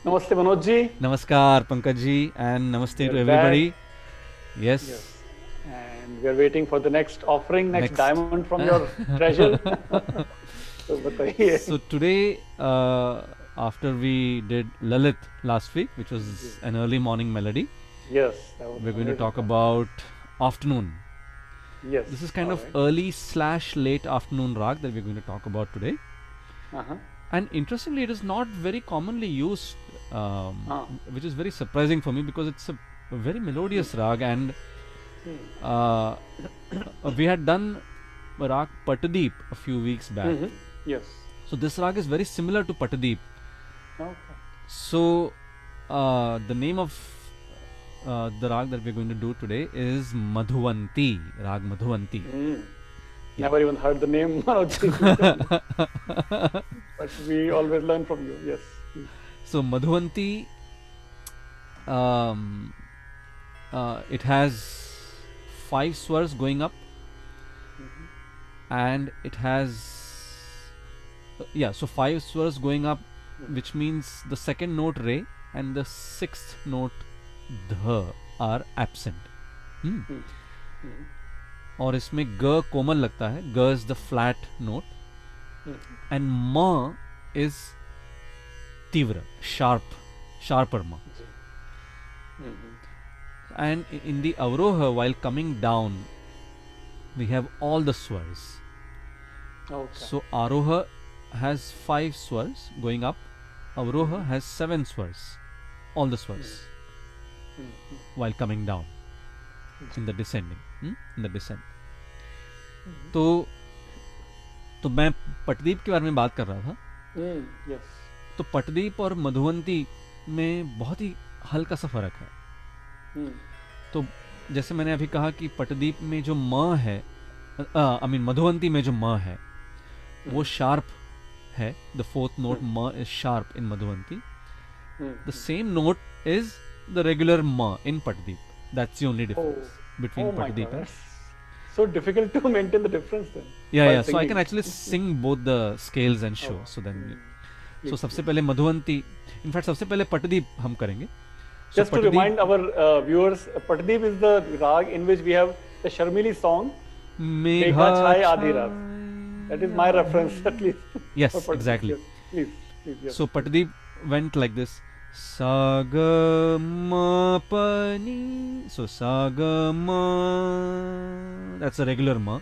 Namaste Manoj ji. Namaskar, Pankaj ji, and We namaste are to back. everybody. Yes. Yes, And we are waiting for the next offering, next next. diamond from your treasure. तो So बताइए. today, after we did Lalit last week, which ji. was an early morning melody, Yes, that was we're an going to amazing talk song. about afternoon. Yes. This is kind All of right. early slash late afternoon rag that we're going to talk about today. Uh-huh. And interestingly, it is not very commonly used, Ah. which is very surprising for me because it's a very Hmm. melodious rag, and Hmm. uh, we had done rag Patadeep a few weeks back. Mm-hmm. Yes. So this rag is very similar to Patadeep. Okay. So the name of the rag that we're going to do today is Madhuvanti, rag Madhuvanti. Mm. Yeah. Never even heard the name, Manoj ji. But we always learn from you. Yes. Please. So Madhuvanti, um, it has five swars going up, Mm-hmm. and it has yeah, so five swars going up, Mm-hmm. which means the second note re and the sixth note dha are absent. Hmm. Mm-hmm. और इसमें ग कोमल लगता है, ga is the flat note, Mm-hmm. And ma is tivra, sharper ma. जी. Mm-hmm. And in the avroha, while coming down, we have all the swars. Okay. So aroha has five swars going up, avroha Mm-hmm. has seven swars, all the swars, Mm-hmm. while coming down in जी. the descending, in the descent. Mm-hmm. तो तो मैं पटदीप के बारे में बात कर रहा था. Yes. तो पटदीप और मधुवंती में बहुत ही हल्का सा फर्क है. Mm. तो जैसे मैंने अभी कहा कि पटदीप में जो म है, आई मीन मधुवंती में जो म है वो Mm. शार्प है. The fourth note Mm. Ma is sharp in Madhuvanti. Mm. The same note is the regular ma in Patdeep. That's the only Oh. Difference between Oh my God. Patdeep and. That's so difficult to maintain the difference then या while या so I can singing. Actually sing both the scales and show. Oh. So then Mm. So Please, सबसे please. पहले Madhuvanti, in fact सबसे पहले पटदीप हम करेंगे. सो Just to Patdeep remind our viewers, Patdeep is the rag in which we have the Sharmili song, Megha Megha Chhai Adhi Raat. That is Chhaya my reference है. at least for Yes, Patdeep. exactly. Yes. Please, please, yes. So Patdeep went like this. Saga ma pa ni. So saga ma. That's a regular ma.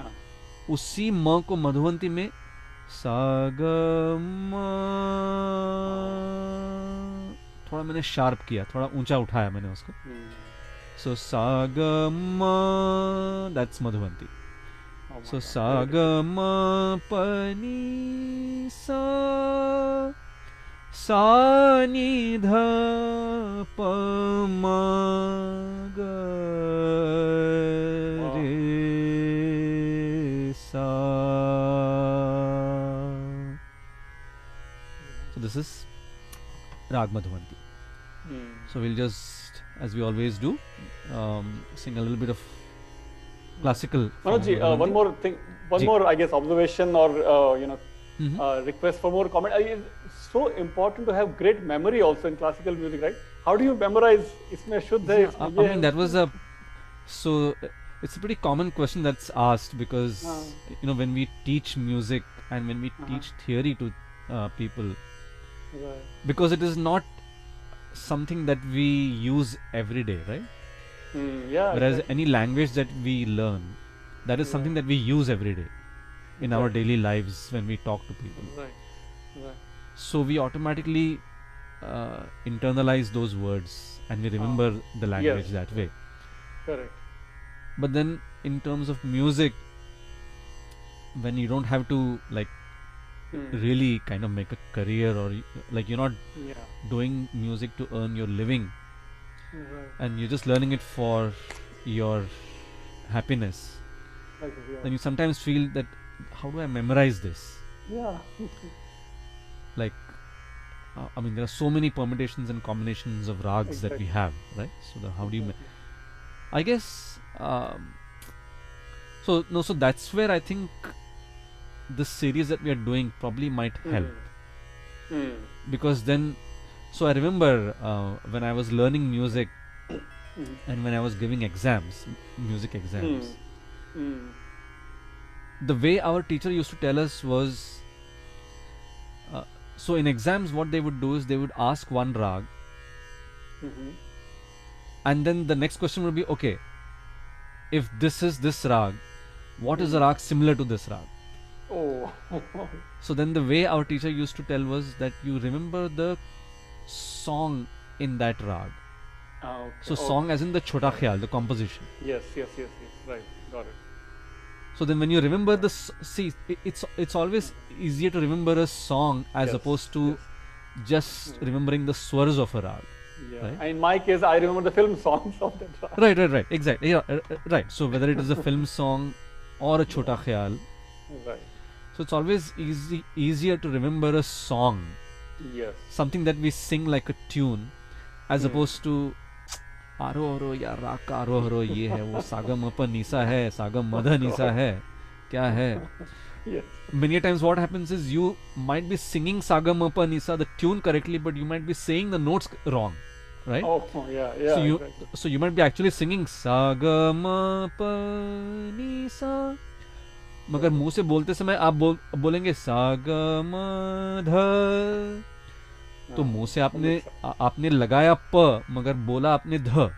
Ah. उसी म को मधुवंती में saga ma. थोड़ा मैंने sharp किया, थोड़ा ऊंचा उठाया मैंने उसको. Mm. So saga ma. That's Madhuvanti. Oh my So God. sa Very ga difficult. ma pa ni sa sa ni dha pa ma ga Wow. re sa. So this is Rag Madhuvanti. Mm. So we'll just, as we always do, sing a little bit of classical form Manoj of ji, one Madhuvanti. more thing, one Ji. more, I guess, observation or Mhm. request for more comment. It's so important to have great memory also in classical music, right? How do you memorize? इसमें शुद्ध है, Yeah, इसमें I ये mean है. that was a so it's a pretty common question that's asked because हाँ. when we teach music and when we Uh-huh. teach theory to people, Right. because it is not something that we use every day, right? Yeah. Whereas Exactly. any language that we learn, that is something Right. that we use every day in our Exactly. daily lives when we talk to people. Right. Right. So we automatically internalize those words and we remember the language Yes. that way. Correct. But then in terms of music, when you don't have to like really kind of make a career, or like you're not Yeah. doing music to earn your living Right. and you're just learning it for your happiness, Like, then you sometimes feel that how do I memorize this? yeah. Like I mean there are so many permutations and combinations of rags that we Exactly. have, right? So how do you Exactly. I guess so that's where I think this series that we are doing probably might help. because then, so I remember when I was learning music Mm. and when I was giving exams, music exams, Mm. the way our teacher used to tell us was, so in exams what they would do is they would ask one rag, Mhm. and then the next question would be, okay, if this is this rag, what is a rag similar to this rag? Oh. So then the way our teacher used to tell was that you remember the song in that rag. Ah, okay. So song as in the Chota Khyal, the composition. Yes. Right. Got it. So then when you remember the see, it's always easier to remember a song as Yes, opposed to yes. just remembering the swars of a rag. Yeah. Right. And in my case, I remember the film songs of that rag. Right, exactly. Yeah, right. So whether it is a film song or a Chota Khyal, Right. so it's always easier to remember a song, Yes. something that we sing like a tune, as Hmm. opposed to आरो हरो या राग का आरो हरो ये है, वो सागम अपन निसा है, सागम मधा निसा है, क्या है? Yes. Many times what happens is you might be singing sagam apa nisa the tune correctly, but you might be saying the notes wrong, right? Oh, yeah. so you Exactly. so you might be actually singing sagam apa nisa, मगर मुंह से बोलते समय आप बोलेंगे सागम ध, तो हाँ, मुंह से आपने mix up. आपने लगाया प मगर बोला आपने ध,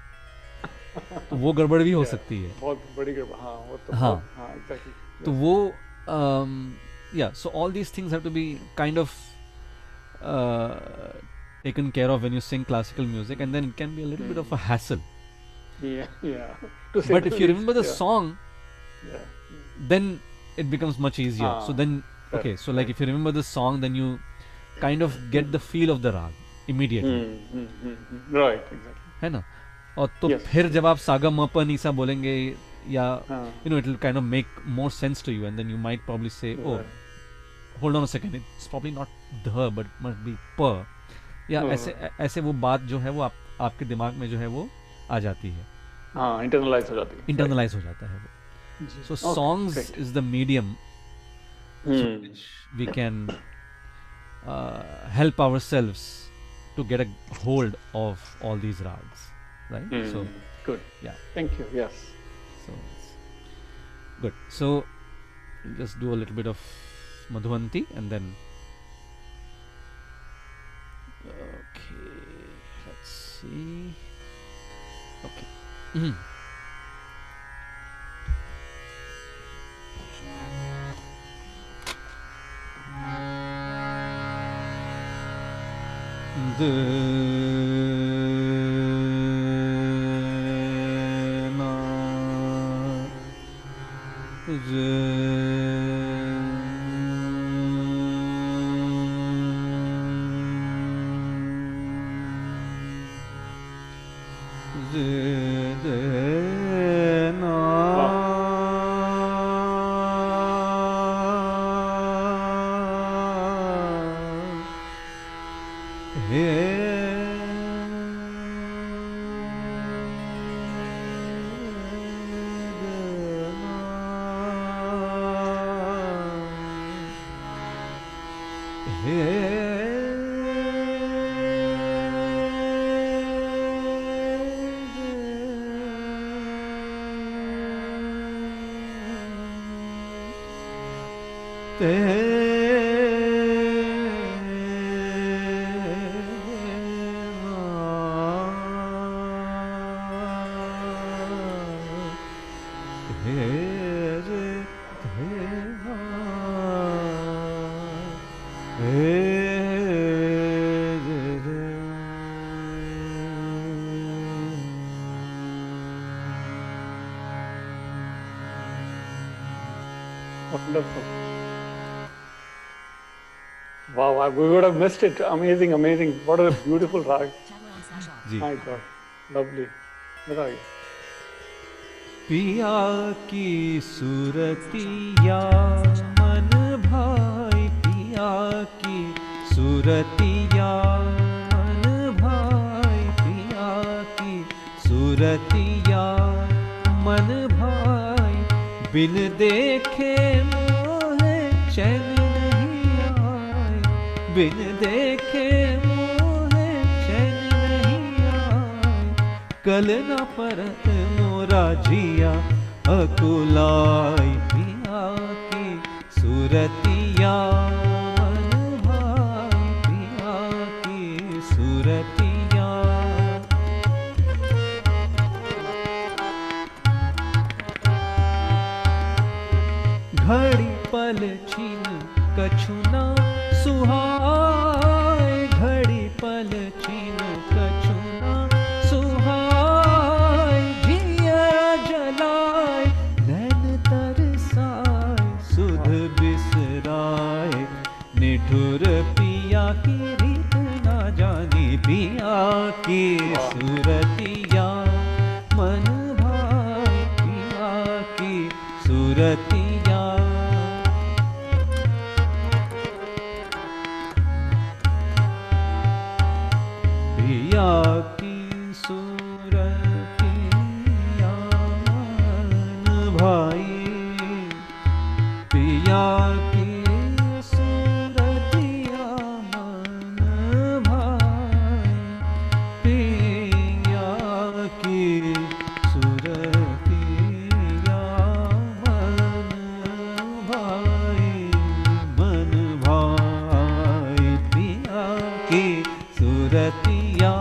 तो वो गड़बड़ भी हो Yeah. सकती है. बहुत बड़ी गड़बड़. हाँ, वो तो हाँ. बहुत- हाँ, exactly. तो वो yeah, so all these things have to be kind of taken care of when you sing classical music, and then it can be a little bit of a hassle. Yeah. To say But the if you least, remember the yeah. song, Yeah. then it becomes much easier. So then, correct, okay, so like right. if you remember the song, then you kind of get the feel of the rag immediately, Right. Exactly. है ना? और तो Yes. फिर जब आप saga Mopa निसा बोलेंगे या हाँ. you know, it will kind of make more sense to you, and then you might probably say, oh, Right. hold on a second, it's probably not the but it must be pa, या हाँ. ऐसे वो बात जो है वो आपके दिमाग में जो है वो आ जाती है, हाँ, internalize हो जाती है. internalize हो जाता है वो. Right. So Okay, songs great. is the medium through which we can help ourselves to get a hold of all these rags, right? So Good. yeah. Thank you. Yes. So it's good. So we'll just do a little bit of Madhuvanti and then. Okay, let's see. Okay. Wonderful. Wow, we would have missed it. Amazing, amazing. What a beautiful rag. Ji. My God. Lovely. मजा आ गया. पिया की सूरतिया मन भाई, पिया की सूरतिया मन भाई, पिया की सूरतिया मन भाई, बिन देखे मोहे चैन नहीं आए, बिन देखे मोहे चैन नहीं आए, कल न परत मोरा जिया अकुलाई, पिया की सूरतिया मन भाई, पिया की सूरतिया। घड़ी पल छीन कछुना सुहाए, घड़ी पल छीन कछुना सुहाए, जिया जलाए नैन तरसाए, सुध बिसराए निठुर पिया की रीत ना जानी, पिया की सूरतिया मन भाई, पिया की सूरतिया। पिया की सूरतिया मन भाई, पिया की सूरतिया मन भाई, पिया की सूरतिया मन भाई, मन भाई, पिया की सूरतिया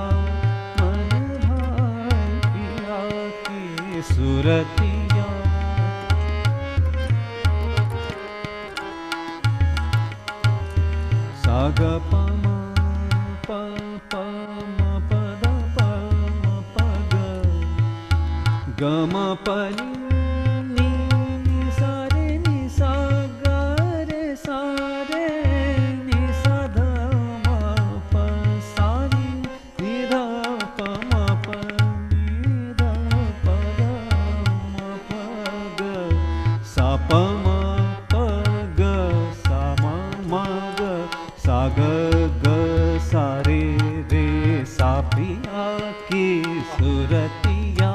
मन भाई, पिया की सूरतिया। साग पम प प म पद प म पद, गम पनि नि नि सा रे नि सा ग रे सा रे नि सा ध म प सा नि नि ध प म प नि ध प द म प ग, सा प म प ग सा म म ग, सा ग ग सा रे रे सा, पिया की सूरतिया।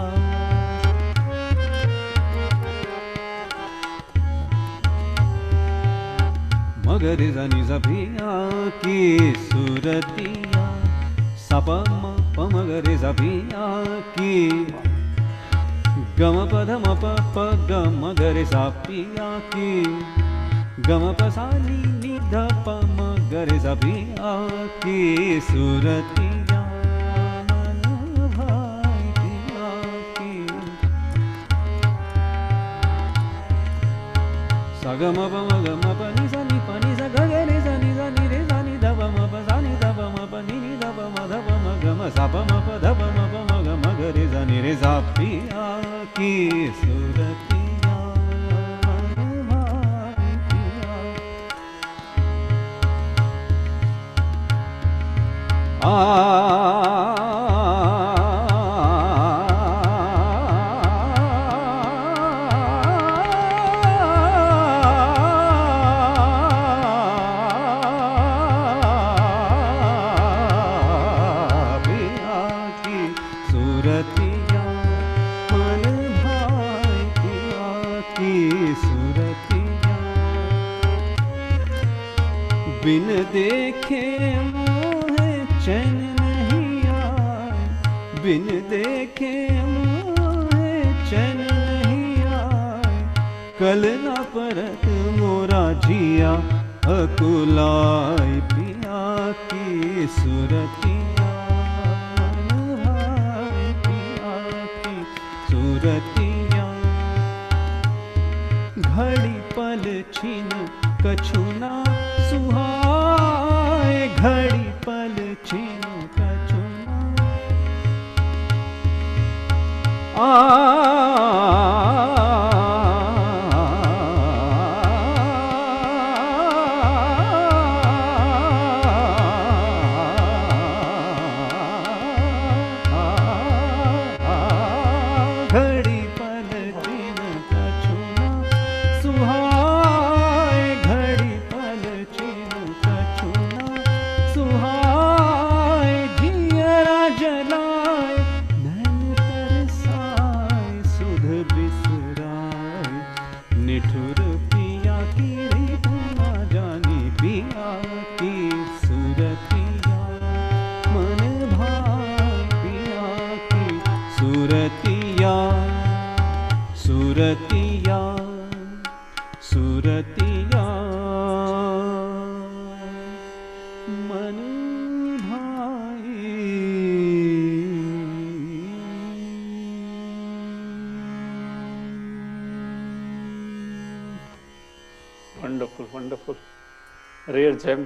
मगर जनी पिया की सूरतिया, सा प म प मगर पिया की, गम पध म प प ग मगर सा, पिया की गम प सा नि नि ध प म ग रे सा, पिया की सूरतिया मन भाई, पिया की। सा ग म प म ग म प नि सा नि प नि सा ग ग रे सा नि रे सा नि ध प म प सा नि ध प म प नि नि ध प म ध प म ग म सा प म प ध प म प म ग म ग रे सा नि रे सा, पिया की सूरतिया मन भाई, पिया। आ पिया की सूरतिया मन भाई, पिया की सूरतिया। बिन देखे मोहे चैन नहीं आए, बिन देखे मोहे चैन नहीं आए, कल न परत मोरा जिया अकुलाई, पिया की सूरतिया मन भाई, पिया की सूरतिया। घड़ी पल छीन कछुना सुहाए, घड़ी पल छीन कछुना आ सूरतिया मन भाई पिया की सूरतिया सूरतिया सूरतिया मन भाई। Wonderful wonderful, rare gem.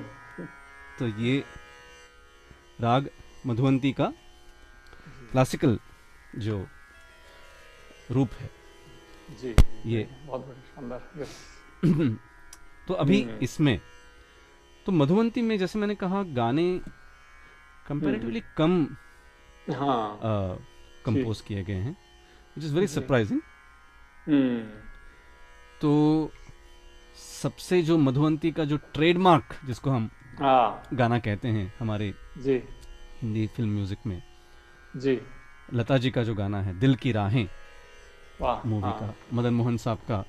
तो ये राग मधुवंती का क्लासिकल जो रूप है जी ये। बहुत बढ़िया, शानदार। यस। तो अभी इसमें तो मधुवंती में जैसे मैंने कहा गाने कंपैरेटिवली कम हाँ। कंपोज किए गए हैं, विच इज़ वेरी सरप्राइजिंग। तो सबसे जो मधुवंती का जो ट्रेडमार्क जिसको हम हाँ गाना कहते हैं हमारे जी हिंदी फिल्म म्यूजिक में, जी। लता जी का जो गाना है दिल की राहें वाह। मूवी हाँ, का, मदन मोहन साहब का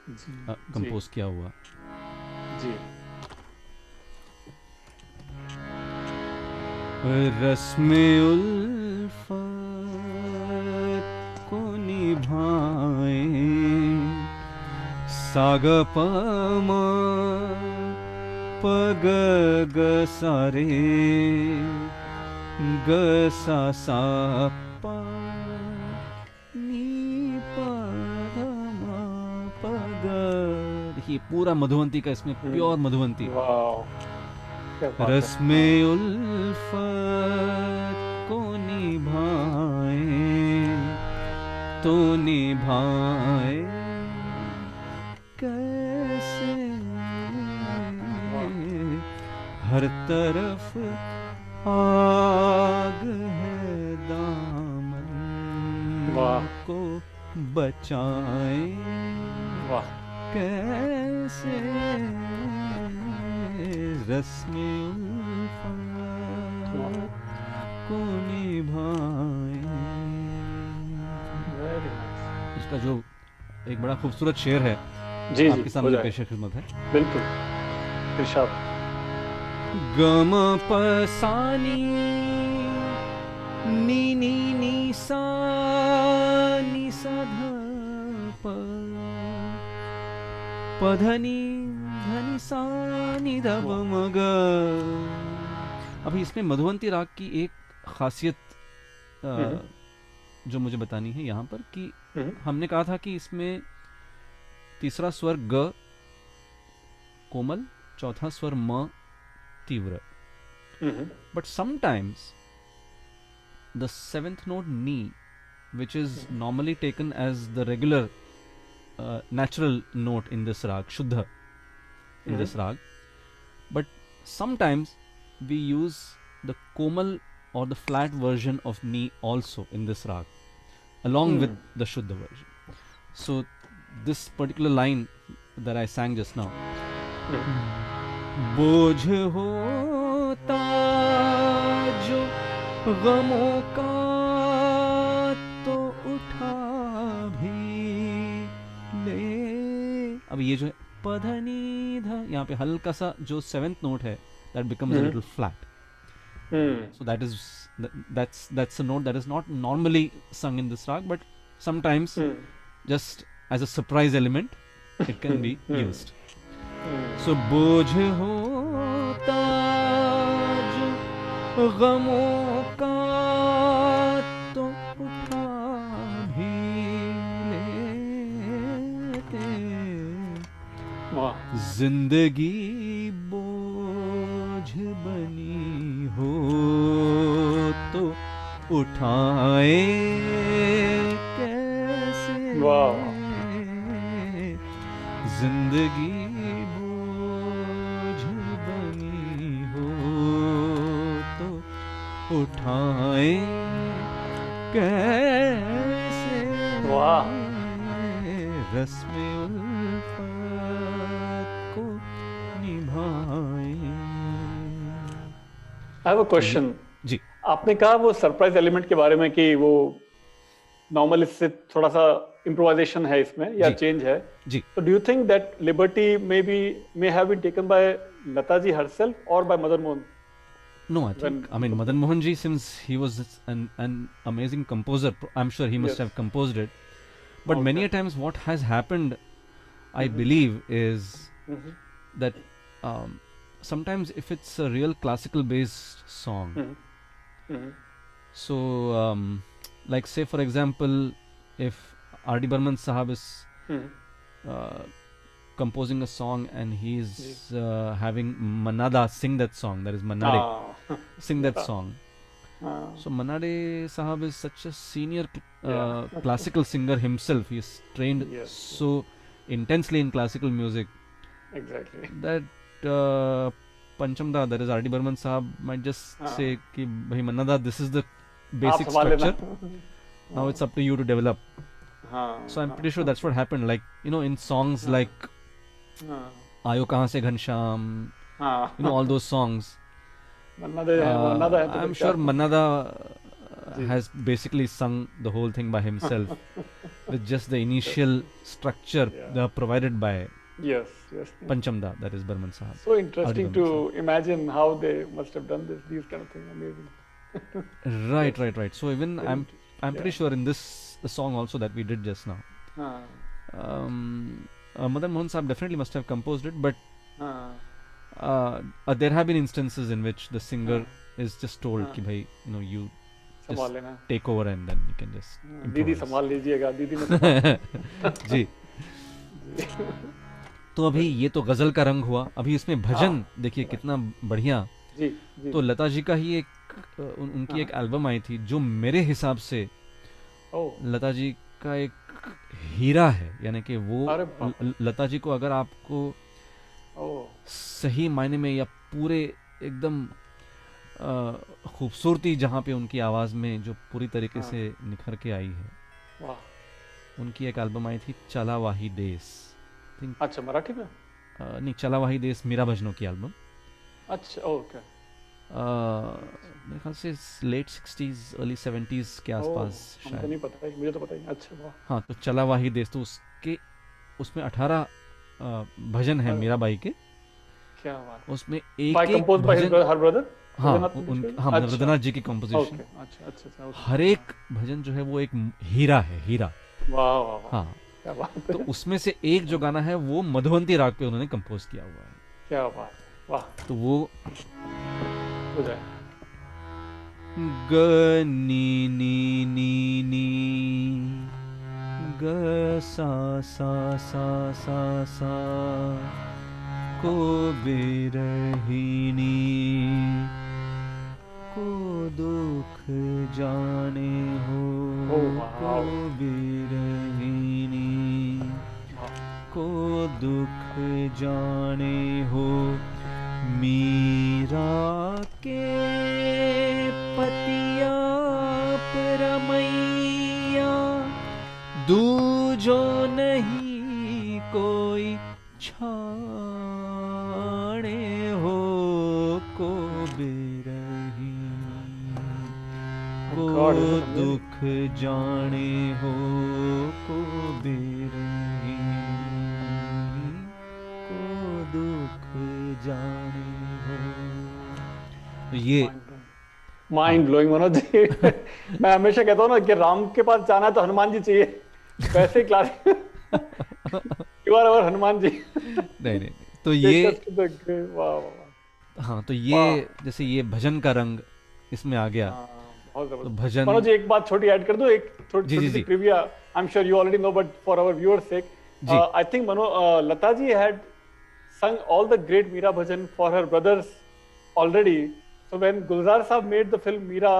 जी कंपोज किया हुआ। जी। रस्मे उल्फत को निभाए साग पम पग ग सारे ग सा सा प नी प ध म प ग। देखिए पूरा मधुवंती का इसमें प्योर मधुवंती। वाह, क्या बात है। रस्मे उल्फत को निभाए तो निभाए कैसे हर तरफ आग है दामन वाह। को बचाए वाह, कैसे रस्मे उल्फत को निभाए। Very nice. इसका जो एक बड़ा खूबसूरत शेर है जी जी, आपके हो सामने जाए। पेश खिदमत है। बिल्कुल, इरशाद। गम पसानी नी नी नी सा नी सा ध प पधनी धनी सा नि ध प म ग। अभी इसमें मधुवंती राग की एक खासियत जो मुझे बतानी है यहाँ पर कि हमने कहा था कि इसमें तीसरा स्वर ग कोमल, चौथा स्वर म तीव्र, but sometimes the seventh note ni, which is normally taken as the regular natural note in this rag, shuddha in this rag, but sometimes we use the komal or the flat version of ni also in this rag along with the shuddha version. So this particular line that I sang just now, बोझ होता जो गमों का तो उठा भी ले। अब ये जो है पधनी धा, यहाँ पे हल्का सा जो सेवेंथ नोट है that becomes a little flat. So that's a note that is not normally sung in this rag, but sometimes just as a surprise element it can be used. So बोझ होता जो गमों का तो उठा भी लेते, वाह। जिंदगी बोझ बनी हो तो उठाए कैसे। वाह। जिंदगी बोझ बनी हो तो उठाए कैसे। वाह। रस्मे उल्फत को निभाए। I have a question. जी, आपने कहा वो सरप्राइज एलिमेंट के बारे में कि वो नॉर्मल इससे थोड़ा सा इम्प्रोवाइजेशन है इसमें या जी, चेंज है। जी। So do you think that liberty may have been taken by Lata ji herself or by Mother Mohan? No, I think, I mean, Madan Mohan ji, since he was an amazing composer, I'm sure he must Yes. have composed it. But many Okay. a times what has happened, I Mhm. believe, is Mhm. that sometimes if it's a real classical based song, Mhm. Mhm. so like say for example, if R.D. Burman Sahab is Mhm. uh, composing a song and ji. he's having Manada sing that song, that is Manade, Ah. sing that Yeah. song. Ah. So Manade Sahab is such a senior Yeah. classical singer himself. He is trained Yes. so intensely in classical music Exactly. that Panchamda, that is R.D. Burman Sahab, might just हाँ, say कि भाई Manada, this is the आप basic संभाल लेना। structure. Now हाँ, it's up to you to develop. हाँ, So I'm pretty sure हाँ, that's what happened. Like, you know, in songs हाँ, like हाँ, Aayo Kahan Se Ghanshyam, हाँ, you know, all those songs. मन्ना दा है तो I'm फिर क्या? sure Manada ji. has basically sung the whole thing by himself with just the initial structure Yeah. provided by Yes, yes. Panchamda, that is Burman Sahab. So R.D. interesting Burman Sahab. to imagine how they must have done this, these kind of things. Amazing. Right, Yes. right, right. So even Very I'm interesting. pretty Yeah. sure in this the song also that we did just now. हाँ, Madan Mohan Sahab definitely must have composed it, but हाँ, there have been instances in which the singer हाँ, is just told हाँ, कि भाई, you know, you संभाल just लेना। take over and then you can just हाँ, दीदी improvise. संभाल लीजिएगा, दीदी ने संभाल। जी. जी। तो अभी ये तो गजल का रंग हुआ, अभी इसमें भजन हाँ, देखिए कितना बढ़िया. जी, जी। तो लता जी का ही एक उनकी हाँ, एक एल्बम आई थी जो मेरे हिसाब से ओह, लता जी का एक हीरा है. यानी कि वो अरे बाप रे, लता जी को अगर आपको ओह, सही मायने में या पूरे एकदम खूबसूरती जहाँ पे उनकी आवाज़ में जो पूरी तरीके हाँ, से निखर के आई है, वाह, उनकी एक एल्बम आई थी चला वाही देस. थिंक अच्छा मराठी में? नहीं, चला वाही देस मीरा भजनों की एल्बम. अच्छा, ओके, मेरे ख्याल से लेट 60s अर्ली 70s के ओह, आसपास हमको शायद. नहीं पता है, मुझे तो पता ही नहीं। अच्छा, वाह, हाँ, तो चला वाही देस, तो उसके उसमें 18 भजन है अरे मीराबाई के. क्या बात। उसमें बाय एक एक कंपोज बाय भजन, हर ब्रदर हाँ रविन्द्रनाथ मंगेशकर? हाँ, अच्छा, रविन्द्रनाथ जी की कंपोजिशन. ओके, अच्छा, अच्छा, अच्छा, ओके, हर एक भजन जो है वो एक हीरा है, हीरा. वाह, वाह, वाह, हाँ, क्या बात तो है, उसमें से एक जो गाना है वो मधुवंती राग पे उन्होंने कंपोज किया हुआ है. क्या बात, वाह, तो वो हो जाए। ग नी नी नी नी ग सा सा सा सा सा को बिरहिनी को दुख जाने हो, ओह, को वाह, बिरहिनी वाह, को दुख जाने हो, मीरा के पतिया परमैया दूजो नहीं कोई छाणे हो, को बिरही को God, this is amazing. दुख जाने हो, को बिरही को दुख जाने हो. तो ये माइंड ब्लोइंग मनोज जी। मैं हमेशा कहता हूँ ना कि राम के पास जाना है तो हनुमान जी चाहिए, वैसे ही class you are our Hanuman ji. नहीं, तो ये वाह, वाह, हाँ, तो ये जैसे ये भजन का रंग इसमें आ गया. हाँ, बहुत तो जबरदस्त। भजन, मनोज जी एक बात छोटी ऐड कर दो, एक जी, छोटी जी, सी जी. Trivia, I am sure you already know but for our viewers sake, ji. I think Lata ji had sung all the great Meera bhajan for her brothers already. So when Gulzar Saab made the film Meera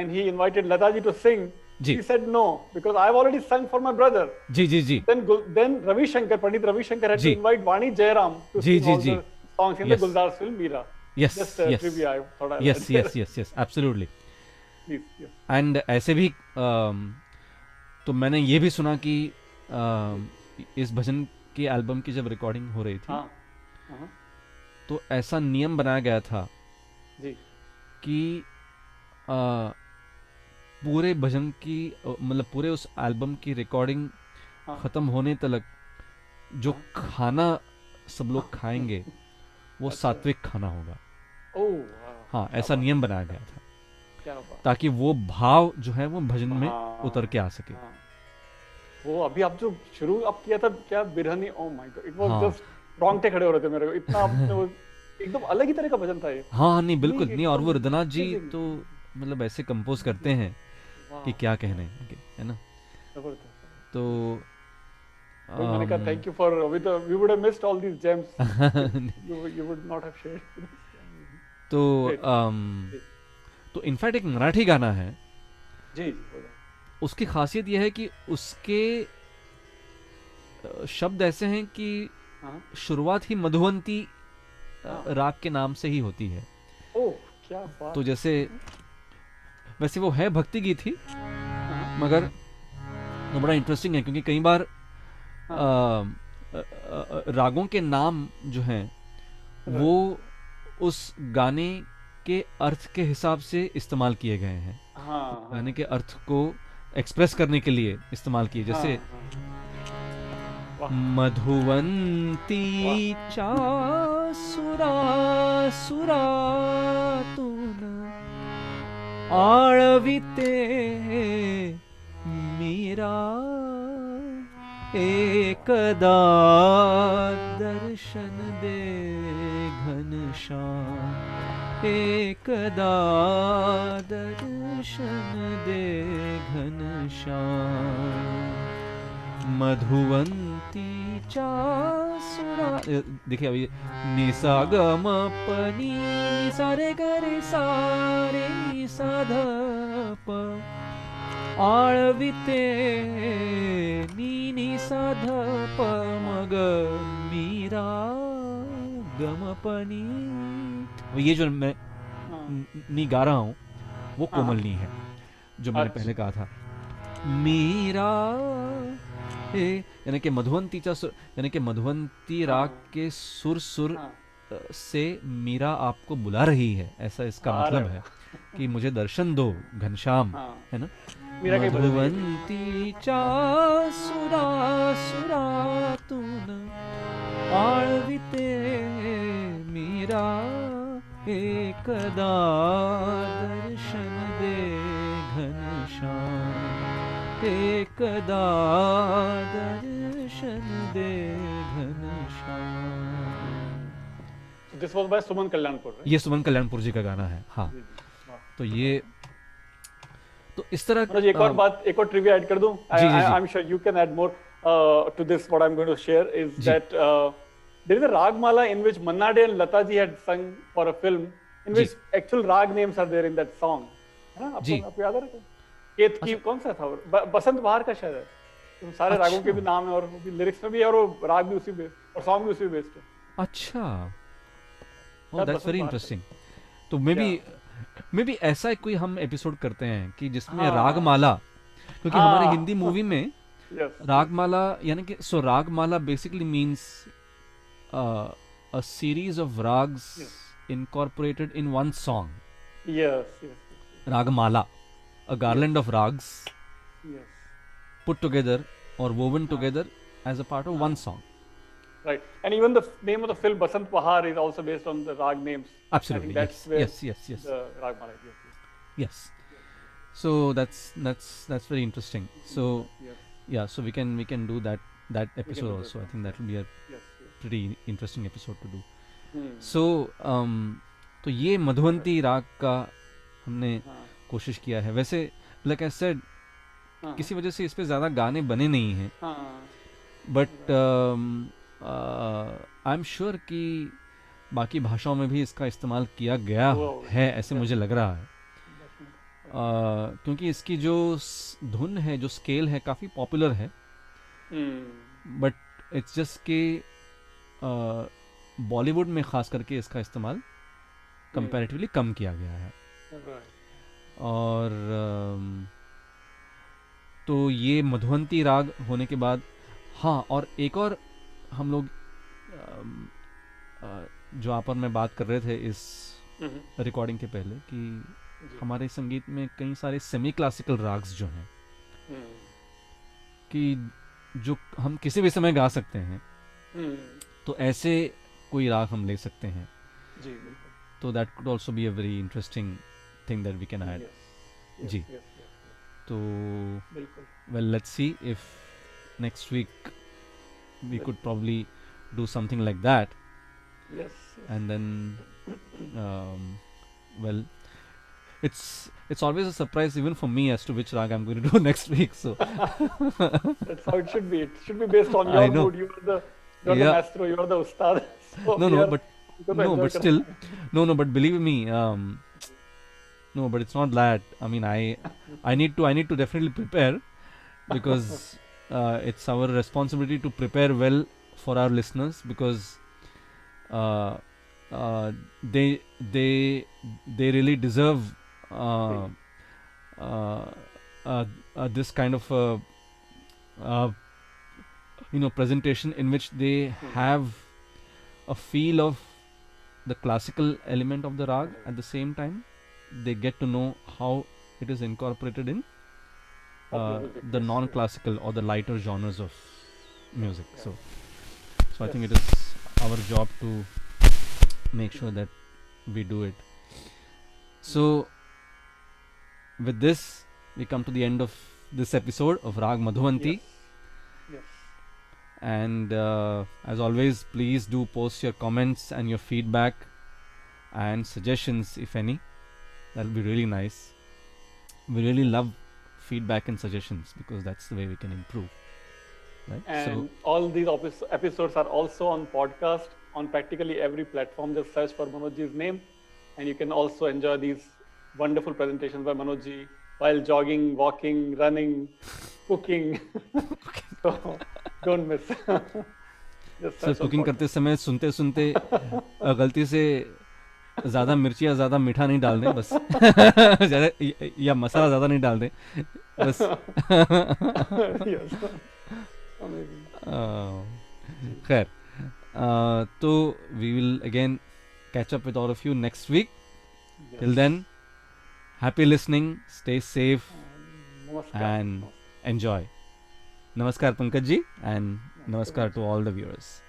and he invited Lata ji to sing, जी. she said no because I've already sung for my brother. जी जी जी Then Ravi Shankar, Pandit Ravi Shankar had जी. to invite Vani Jairam to जी, sing जी, all जी. the songs in Yes. the Gulzar's film Meera. Yes Just yes trivia I thought I'll yes add here. Yes yes yes absolutely. Please, yes. And ऐसे भी तो मैंने ये भी सुना कि इस भजन की एल्बम की जब रिकॉर्डिंग हो रही थी हाँ, हाँ, तो ऐसा नियम बनाया गया था जी, कि पूरे भजन की मतलब पूरे उस एल्बम की रिकॉर्डिंग हाँ, खत्म होने तक जो हाँ. खाना सब लोग खाएंगे वो अच्छा. सात्विक खाना होगा. oh, wow. हाँ, ऐसा नियम बनाया गया था क्या बात। ताकि वो भाव जो है वो भजन में हाँ, उतर के आ सके। हाँ। वो अभी आप जो शुरू आप किया था क्या बिरहनी, oh my God, it was हाँ जस्ट रोंगटे खड़े हो रहे थे मेरे को, इतना आपने वो एकदम अलग ही तरह का भजन था ये। हाँ नहीं बिल्कुल यूनिक नहीं, और एकदम, वो रुद्रनाथ जी अमेजिंग। तो मतलब ऐसे कंपोज करते हैं वाह, कि क्या कहने उनके, है ना। जबरदस्त। तो वही मैंने कहा thank you for, we would have missed all these gems if you would not have shared. तो ग्रेट। जी तो इनफैक्ट एक मराठी गाना है, जी जी, हो जाए। उसकी खासियत यह है कि उसके शब्द ऐसे हैं कि हाँ शुरुआत ही मधुवंती हाँ, राग के नाम से ही होती है। ओह क्या बात। तो जैसे वैसे वो है भक्ति गीत ही, हाँ मगर वो बड़ा इंटरेस्टिंग है क्योंकि कई बार हाँ, रागों के नाम जो हैं वो राइट, उस गाने के अर्थ के हिसाब से इस्तेमाल किए गए हैं, हाँ हाँ गाने के अर्थ को एक्सप्रेस करने के लिए इस्तेमाल किए। हाँ जैसे हाँ, वाह मधुवंती वाह, चासुरा सुरा तून आळविते मीरा एकदा दर्शन दे घनश्याम, एकदा दर्शन दे घनश्याम, मधुवंतीच्या सुरा। देखिए अभी निसा गम पनी निसा रे ग रे सा रे निसा ध प आळविते नी निसा ध प मग मीरा गम पनी। ये जो मैं हाँ नी गा रहा हूँ वो हाँ कोमल नी है, जो मैंने पहले अच्छा कहा था। मीरा हे यानी कि मधुवंतीचा सुर, यानी कि मधुवंती राग हाँ के सुर सुर हाँ, से मीरा आपको बुला रही है, ऐसा इसका अरे मतलब है कि मुझे दर्शन दो घनश्याम, हाँ, है ना। मेरा कहीं भजन नहीं है। मधुवंतीच्या सुरा सुरा तून आळविते मीरा एकदा दर्शन दे घनश्याम, एकदा दर्शन दे Ghanshyam. This was by Suman Kalyanpur, right. ये सुमन कल्याणपुर जी का गाना है, हाँ। जी जी, वाह। तो ये तो इस तरह मनोज एक और बात, एक और ट्रिविया ऐड कर दूं, जी जी आई जी am sure you can add more to this. What I'm going to share is जी that there is a ragmala in which Manna Dey and Lata ji had sung for a film in जी which actual rag names are there in that song, है ना। जी। आपको याद है क्या? केतकी अच्छा कौन सा था वो? बसंत बहार का शायद है। तो सारे रागों के अच्छा भी नाम है और वो भी लिरिक्स में भी है और वो राग भी उसी बेस्ड और सॉन्ग भी उसी बेस्ड है। अच्छा, ओह शायद दैट्स बसंत वेरी बहार का। इंटरेस्टिंग। तो मे क्या? बी ऐसा कोई हम एपिसोड करते हैं कि जिसमें हाँ रागमाला, क्योंकि हमारे हाँ हिंदी मूवी में यस रागमाला यानी कि so ragamala basically means a series of ragas yes incorporated in one song. Yes yes Ragamala, a garland of rags yes, put together or woven हाँ together as a part of one हाँ, song. right. And even the name of the film Basant Bahar is also based on the rag names. I think Absolutely, that's yes, where yes, yes, yes, the ragmala. Yes, yes. So that's very interesting. So yes, yeah, so we can do that we can episode do this also. I one. think that will be a Yes, yes. pretty interesting episode to do. Hmm. So तो ये मधुवंती राग का हमने हाँ कोशिश किया है। वैसे like I said हाँ किसी वजह से इस पे ज़्यादा गाने बने नहीं हैं, हाँ बट आई एम श्योर कि बाकी भाषाओं में भी इसका इस्तेमाल किया गया हुआ होगा, है, ऐसे मुझे लग रहा है। definitely. क्योंकि इसकी जो धुन है, जो स्केल है, काफ़ी पॉपुलर है, Hmm. बट इट्स जस्ट कि बॉलीवुड में ख़ास करके इसका इस्तेमाल कंपैरेटिवली कम किया गया है। Right. और तो ये मधुवंती राग होने के बाद, हाँ, और एक और हम लोग जो आप और मैं बात कर रहे थे इस Mhm. रिकॉर्डिंग के पहले कि जी. हमारे संगीत में कई सारे सेमी क्लासिकल राग्स जो हैं Hmm. कि जो हम किसी भी समय गा सकते हैं, Hmm. तो ऐसे कोई राग हम ले सकते हैं। जी बिल्कुल। So that could also be a very interesting thing that we can add. Yes, जी. yes. So बिल्कुल. well, let's see if next week we Well, could probably do something like that, Yes. and then well, it's always a surprise even for me as to which rag I'm going to do next week. So That's how it should be. It should be based on I your know. mood. You're the Yeah. maestro. You're the ustad. So No, we no, are but supposed to no, enjoy but करना still, है. no, but believe me, no, but it's not that. I mean, I need to definitely prepare, because it's our responsibility to prepare well for our listeners, because uh, uh, they they they really deserve uh, uh, uh, this kind of uh, presentation in which they have a feel of the classical element of the rag. At the same time, they get to know how it is incorporated in Popular music, the yes, non-classical or the lighter genres of music. Yeah. So I think Yes. it is our job to make sure that we do it. So with this, we come to the end of this episode of Rag Madhuvanti. Yes. And as always, please do post your comments and your feedback and suggestions, if any. That'll be really nice. We really love feedback and suggestions, because that's the way we can improve, right? And all these episodes are also on podcast on practically every platform. Just search for Manojji's name, and you can also enjoy these wonderful presentations by Manojji while jogging, walking, running, cooking. So don't miss. Just sir search on cooking podcast. करते समय सुनते सुनते गलती से ज़्यादा मिर्ची या ज़्यादा मीठा नहीं डाल दें, बस ज़्यादा या मसाला ज़्यादा नहीं डाल दें, बस Yes. Amazing. खैर, तो we will again catch up with all of you next week. Yes. Till then, happy listening, stay safe Namaskar. and enjoy. Namaskar Pankaj ji, and namaskar to all the viewers.